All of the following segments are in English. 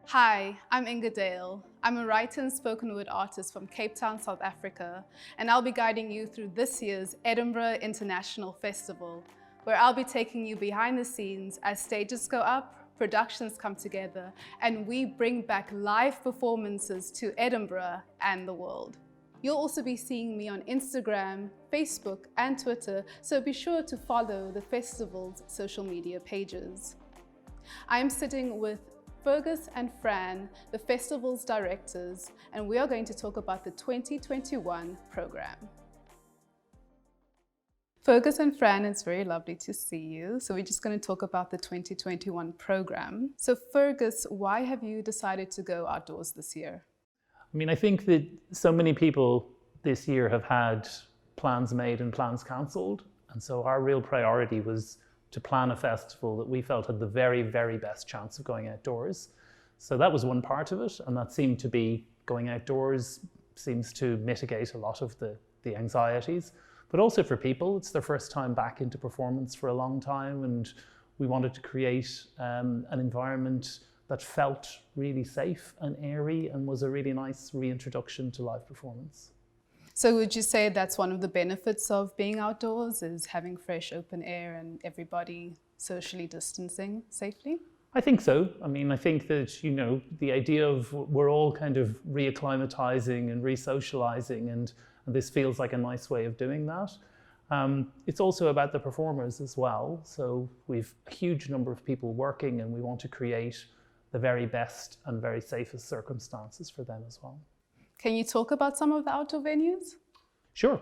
Hi, I'm Inga Dale. I'm a writer and spoken word artist from Cape Town, South Africa, and I'll be guiding you through this year's Edinburgh International Festival, where I'll be taking you behind the scenes as stages go up, productions come together, and we bring back live performances to Edinburgh and the world. You'll also be seeing me on Instagram, Facebook, and Twitter, so be sure to follow the festival's social media pages. I am sitting with Fergus and Fran, the festival's directors, and we are going to talk about the 2021 program. Fergus and Fran, it's very lovely to see you. So we're just going to talk about the 2021 program. So Fergus, why have you decided to go outdoors this year? I think that so many people this year have had plans made and plans cancelled. And so our real priority was to plan a festival that we felt had the very, very best chance of going outdoors. So that was one part of it. And that seemed to be going outdoors seems to mitigate a lot of the anxieties. But also for people, it's their first time back into performance for a long time. And we wanted to create an environment that felt really safe and airy and was a really nice reintroduction to live performance. So would you say that's one of the benefits of being outdoors, is having fresh open air and everybody socially distancing safely? I think so. I think that, the idea of we're all kind of reacclimatizing and re-socializing, and this feels like a nice way of doing that. It's also about the performers as well. So we've a huge number of people working, and we want to create the very best and very safest circumstances for them as well. Can you talk about some of the outdoor venues? Sure.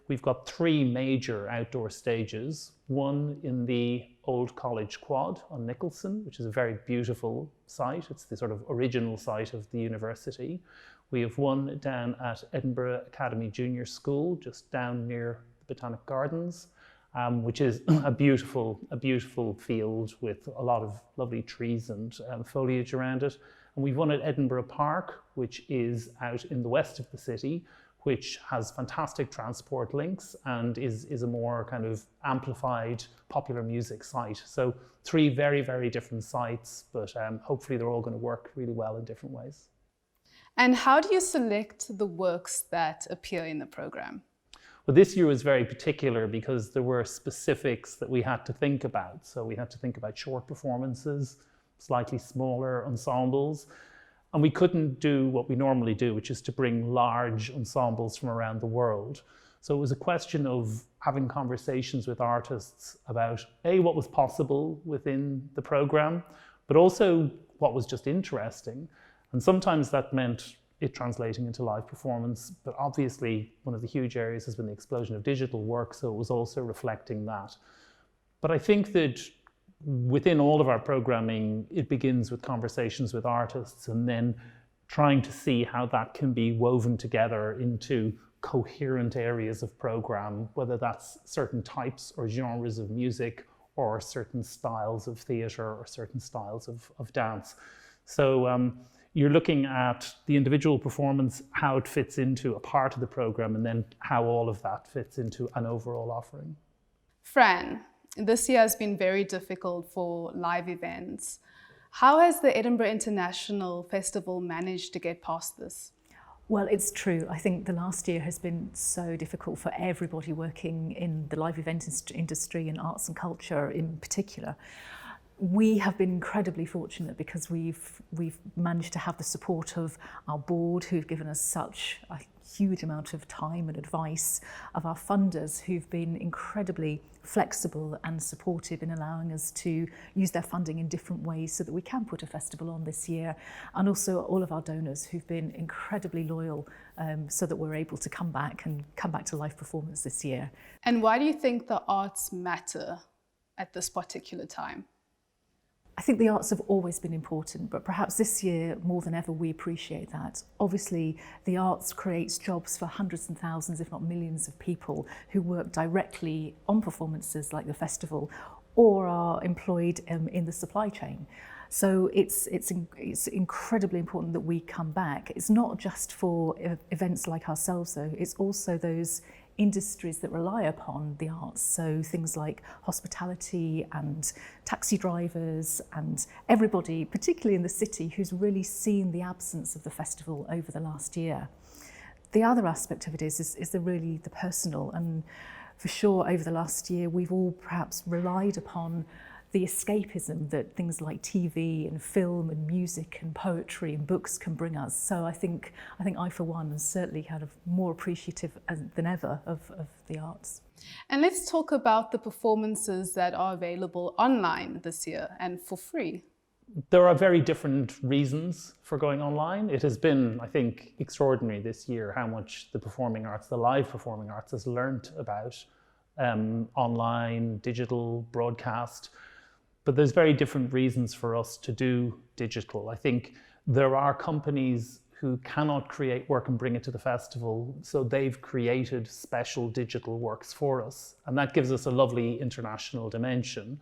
We've got three major outdoor stages. One in the Old College Quad on Nicholson, which is a very beautiful site. It's the sort of original site of the university. We have one down at Edinburgh Academy Junior School, just down near the Botanic Gardens, which is a beautiful field with a lot of lovely trees and foliage around it. And we've one at Edinburgh Park, which is out in the west of the city, which has fantastic transport links and is a more kind of amplified popular music site. So three very, very different sites, but hopefully they're all going to work really well in different ways. And how do you select the works that appear in the program? Well, this year was very particular because there were specifics that we had to think about. So we had to think about short performances, slightly smaller ensembles. And we couldn't do what we normally do, which is to bring large ensembles from around the world. So it was a question of having conversations with artists about what was possible within the program, but also what was just interesting. And sometimes that meant it translating into live performance, but obviously one of the huge areas has been the explosion of digital work, so it was also reflecting that. But I think that within all of our programming, it begins with conversations with artists and then trying to see how that can be woven together into coherent areas of program, whether that's certain types or genres of music or certain styles of theatre or certain styles of dance. So you're looking at the individual performance, how it fits into a part of the program, and then how all of that fits into an overall offering. Fran, this year has been very difficult for live events. How has the Edinburgh International Festival managed to get past this? Well, it's true. I think the last year has been so difficult for everybody working in the live event industry and arts and culture in particular. We have been incredibly fortunate because we've managed to have the support of our board, who've given us such a huge amount of time and advice, of our funders, who've been incredibly flexible and supportive in allowing us to use their funding in different ways so that we can put a festival on this year, and also all of our donors who've been incredibly loyal so that we're able to come back to live performance this year. And why do you think the arts matter at this particular time? I think the arts have always been important, but perhaps this year more than ever we appreciate that. Obviously, the arts creates jobs for hundreds and thousands, if not millions of people who work directly on performances like the festival or are employed in the supply chain. So it's incredibly important that we come back. It's not just for events like ourselves though, it's also those industries that rely upon the arts, so things like hospitality and taxi drivers and everybody, particularly in the city, who's really seen the absence of the festival over the last year. The other aspect of it is really the personal, and for sure over the last year we've all perhaps relied upon the escapism that things like TV and film and music and poetry and books can bring us. So I think I for one am certainly kind of more appreciative than ever of the arts. And let's talk about the performances that are available online this year and for free. There are very different reasons for going online. It has been, I think, extraordinary this year how much the performing arts, the live performing arts, has learnt about online, digital, broadcast. But there's very different reasons for us to do digital. I think there are companies who cannot create work and bring it to the festival, so they've created special digital works for us. And that gives us a lovely international dimension.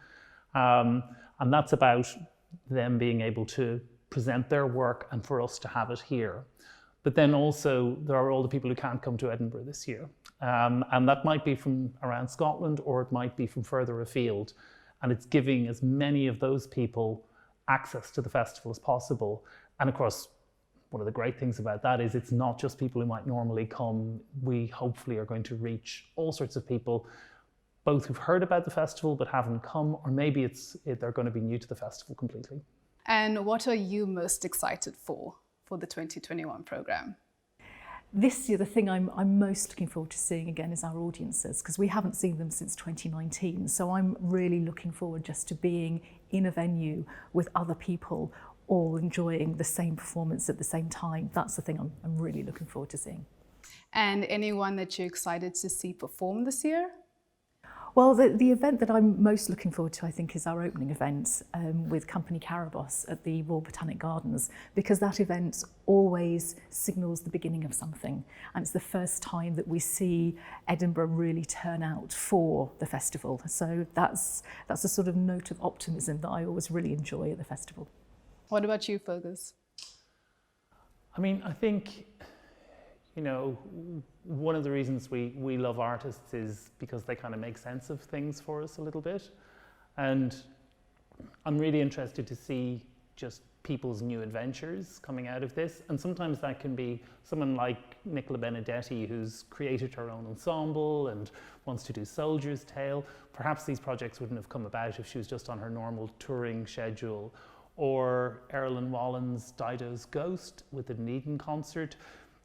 And that's about them being able to present their work and for us to have it here. But then also there are all the people who can't come to Edinburgh this year. And that might be from around Scotland, or it might be from further afield. And it's giving as many of those people access to the festival as possible. And of course, one of the great things about that is it's not just people who might normally come. We hopefully are going to reach all sorts of people, both who've heard about the festival but haven't come, or maybe they're going to be new to the festival completely. And what are you most excited for the 2021 programme? This year, the thing I'm most looking forward to seeing again is our audiences, because we haven't seen them since 2019. So I'm really looking forward just to being in a venue with other people, all enjoying the same performance at the same time. That's the thing I'm really looking forward to seeing. And anyone that you're excited to see perform this year? Well, the event that I'm most looking forward to, I think, is our opening event with Company Carabos at the Royal Botanic Gardens, because that event always signals the beginning of something. And it's the first time that we see Edinburgh really turn out for the festival. So that's a sort of note of optimism that I always really enjoy at the festival. What about you, Fergus? I mean, I think, you know, one of the reasons we love artists is because they kind of make sense of things for us a little bit. And I'm really interested to see just people's new adventures coming out of this. And sometimes that can be someone like Nicola Benedetti, who's created her own ensemble and wants to do Soldier's Tale. Perhaps these projects wouldn't have come about if she was just on her normal touring schedule. Or Erilyn Wallen's Dido's Ghost with the Dunedin concert.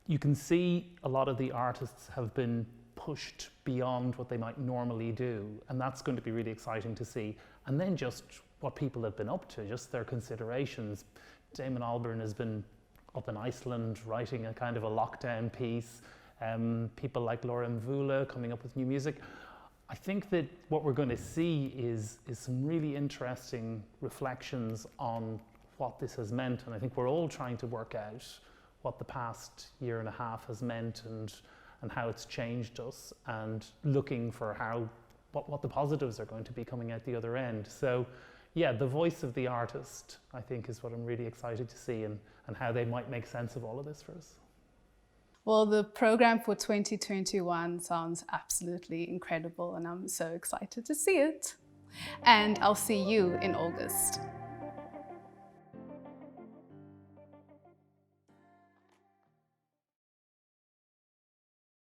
You can see a lot of the artists have been pushed beyond what they might normally do, and that's going to be really exciting to see. And then just what people have been up to, just their considerations. Damon Albarn has been up in Iceland writing a kind of a lockdown piece. People like Laura Mvula coming up with new music. I think that what we're going to see is some really interesting reflections on what this has meant, and I think we're all trying to work out what the past year and a half has meant and how it's changed us, and looking for what the positives are going to be coming out the other end. So yeah, the voice of the artist, I think, is what I'm really excited to see, and how they might make sense of all of this for us. Well, the programme for 2021 sounds absolutely incredible, and I'm so excited to see it. And I'll see you in August.